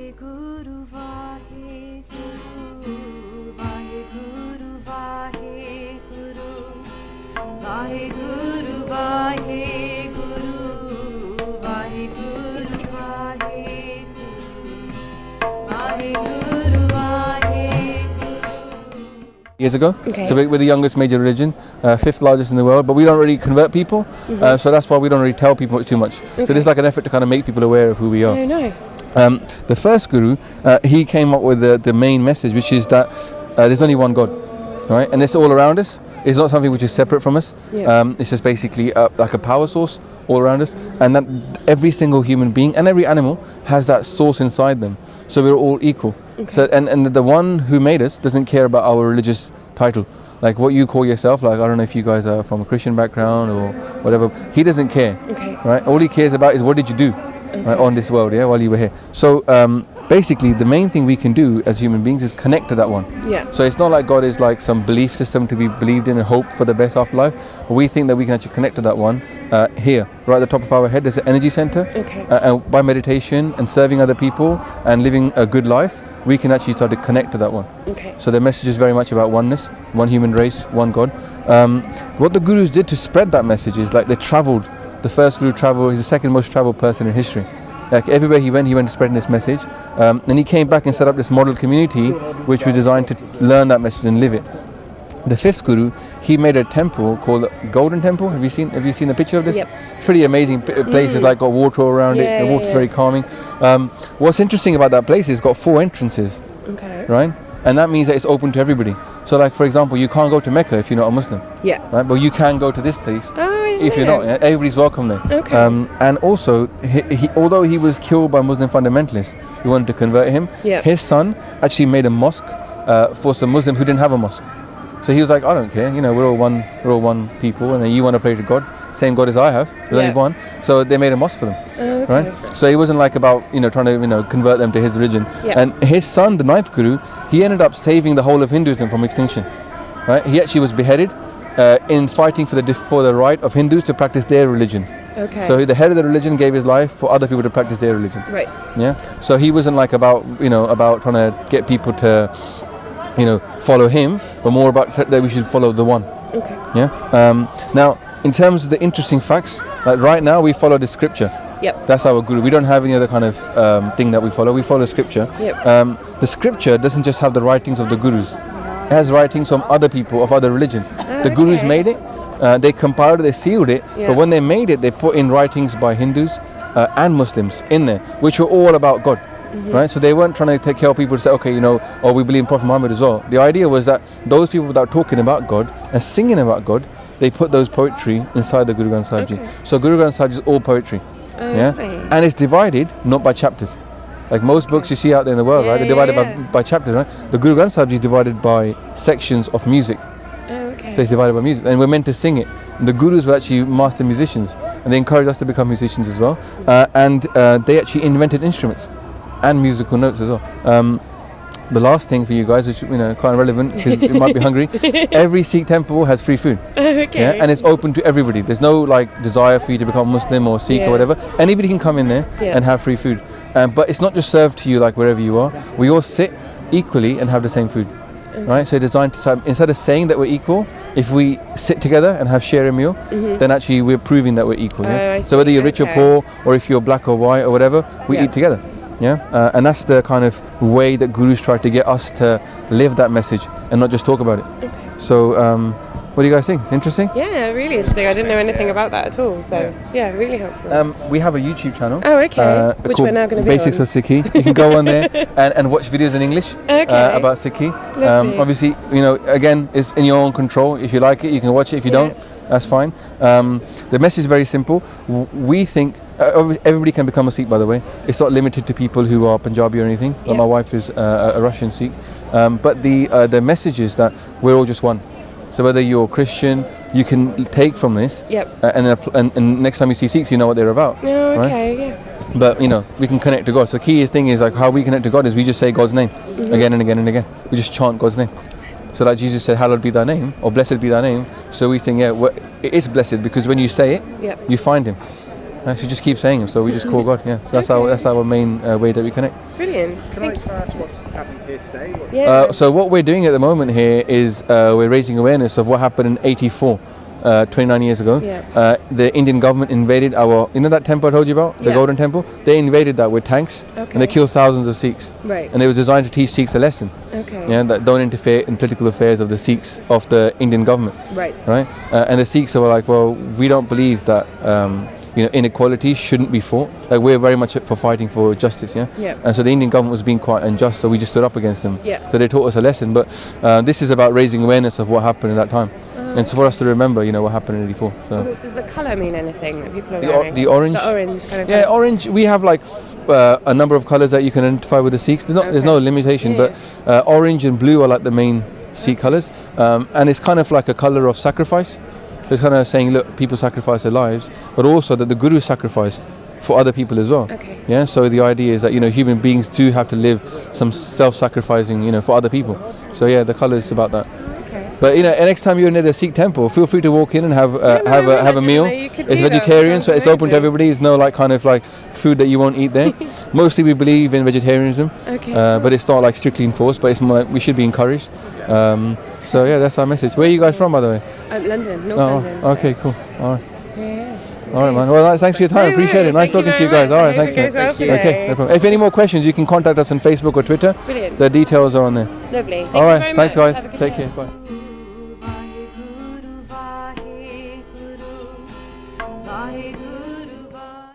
Vaheguru, Vaheguru, Vaheguru, Vaheguru, Vaheguru, Vaheguru, Vaheguru, Vaheguru, Vaheguru. Years ago, Okay. so we're the youngest major religion, fifth largest in the world, but we don't really convert people, so that's why we don't really tell people too much. So there's like an effort to kind of make people aware of who we are. Oh, nice. The first guru, he came up with the main message, which is that there's only one God, right? And it's all around us. It's not something which is separate from us. Yeah. It's just basically like a power source all around us, and that every single human being and every animal has that source inside them. So we're all equal. Okay. So and the one who made us doesn't care about our religious title, like what you call yourself. Like, I don't know if you guys are from a Christian background or whatever. He doesn't care. Okay. Right? All he cares about is what did you do right, on this world, yeah, while you were here. So basically, the main thing we can do as human beings is connect to that one. Yeah. So it's not like God is like some belief system to be believed in and hope for the best afterlife. We think that we can actually connect to that one here, right at the top of our head. There's an energy center. Okay. And by meditation and serving other people and living a good life, we can actually start to connect to that one. Okay. So the message is very much about oneness, one human race, one God. What the gurus did to spread that message is like they traveled. The first guru traveled, he's the second most traveled person in history. Like everywhere he went spreading this message. And he came back and set up this model community which was designed to learn that message and live it. The fifth guru, he made a temple called Golden Temple. Have you seen a picture of this? Yep. It's pretty amazing. Places like got water around it. The water's very calming. What's interesting about that place is it's got 4 entrances. Okay. Right? And that means that it's open to everybody. So like, for example, you can't go to Mecca if you're not a Muslim. Yeah. Right? But you can go to this place if you're not. Yeah. Everybody's welcome there. Okay. And also, he although he was killed by Muslim fundamentalists who wanted to convert him, Yeah. his son actually made a mosque for some Muslims who didn't have a mosque. So he was like, I don't care, you know, we're all one people, and you want to pray to God, same God as I have, there's only one. So they made a mosque for them, right? So he wasn't like about, trying to, convert them to his religion. Yeah. And his son, the ninth guru, he ended up saving the whole of Hinduism from extinction, right? He actually was beheaded in fighting for the right of Hindus to practice their religion. Okay. So the head of the religion gave his life for other people to practice their religion. Right. Yeah. So he wasn't like about trying to get people to follow him, but more about that we should follow the one. Okay. Yeah. Now, in terms of the interesting facts, like right now we follow the scripture. Yep. That's our guru. We don't have any other kind of thing that we follow. We follow scripture. Yep. The scripture doesn't just have the writings of the gurus. It has writings from other people of other religion. The gurus made it. They compiled it. They sealed it. Yeah. But when they made it, they put in writings by Hindus and Muslims in there, which were all about God. Right, so they weren't trying to take care of people to say, okay, we believe in Prophet Muhammad as well. The idea was that those people that are talking about God and singing about God, they put those poetry inside the Guru Granth Sahib Ji. So Guru Granth Sahib Ji is all poetry, and it's divided not by chapters. Like most books you see out there in the world, right? They're divided by chapters, right? The Guru Granth Sahib Ji is divided by sections of music. So it's divided by music, and we're meant to sing it. The gurus were actually master musicians, and they encouraged us to become musicians as well. And they actually invented instruments and musical notes as well. The last thing for you guys, which quite relevant because you might be hungry. Every Sikh temple has free food. Yeah, and it's open to everybody. There's no like desire for you to become Muslim or Sikh or whatever. Anybody can come in there and have free food. But it's not just served to you like wherever you are. We all sit equally and have the same food. Right, so designed to, instead of saying that we're equal, if we sit together and share a meal, then actually we're proving that we're equal. Yeah? So whether you're rich or poor, or if you're black or white or whatever, we eat together. Yeah, and that's the kind of way that gurus try to get us to live that message and not just talk about it. So what do you guys think? Interesting? Yeah, really interesting. I didn't know anything about that at all. So yeah, really helpful. We have a YouTube channel. Oh, okay. Which we're now going to be Basics on. of Sikhi. You can go on there and watch videos in English about Sikhi. Obviously, again, it's in your own control. If you like it, you can watch it. If you don't, that's fine. The message is very simple. We think everybody can become a Sikh, by the way. It's not limited to people who are Punjabi or anything. Like my wife is a Russian Sikh. But the message is that we're all just one. So whether you're Christian, you can take from this, and next time you see Sikhs, you know what they're about. Oh, okay, right? But we can connect to God. So the key thing is like how we connect to God is we just say God's name again and again and again. We just chant God's name. So like Jesus said, hallowed be thy name, or blessed be thy name. So we think, it is blessed because when you say it, you find him. She just keeps saying them, so we just call God. Yeah, so that's our main way that we connect. Brilliant. Can I ask what's happened here today? Yeah. So what we're doing at the moment here is we're raising awareness of what happened in '84. 29 years ago, the Indian government invaded our, that temple I told you about, the Golden Temple. They invaded that with tanks, and they killed thousands of Sikhs. Right. And it was designed to teach Sikhs a lesson. Okay. Yeah, that don't interfere in political affairs of the Sikhs, of the Indian government. Right. Right. And the Sikhs were like, well, we don't believe that inequality shouldn't be fought. Like, we're very much for fighting for justice. Yeah. Yeah. And so the Indian government was being quite unjust, so we just stood up against them. Yeah. So they taught us a lesson. But this is about raising awareness of what happened in that time. And so for us to remember, what happened in '84. So does the colour mean anything that people are wearing? The orange. The orange kind of. Yeah, orange. We have like a number of colours that you can identify with the Sikhs. There's no limitation, but orange and blue are like the main Sikh colours, and it's kind of like a colour of sacrifice. It's kind of saying, look, people sacrifice their lives, but also that the Guru sacrificed for other people as well. Okay. Yeah. So the idea is that human beings do have to live some self-sacrificing, for other people. So yeah, the colour is about that. But next time you're near the Sikh temple, feel free to walk in and have a meal. It's vegetarian, so it's open to everybody. There's no kind of food that you won't eat there. Mostly we believe in vegetarianism, but it's not strictly enforced. But it's more we should be encouraged. So yeah, that's our message. Where are you guys from, by the way? London, North London. Okay, cool. All right. Yeah. All right, man. Well, thanks for your time. Appreciate it. Nice talking to you guys. All right, thanks, man. Okay, no problem. If any more questions, you can contact us on Facebook or Twitter. Brilliant. The details are on there. Lovely. All right, thanks, guys. Take care. Bye.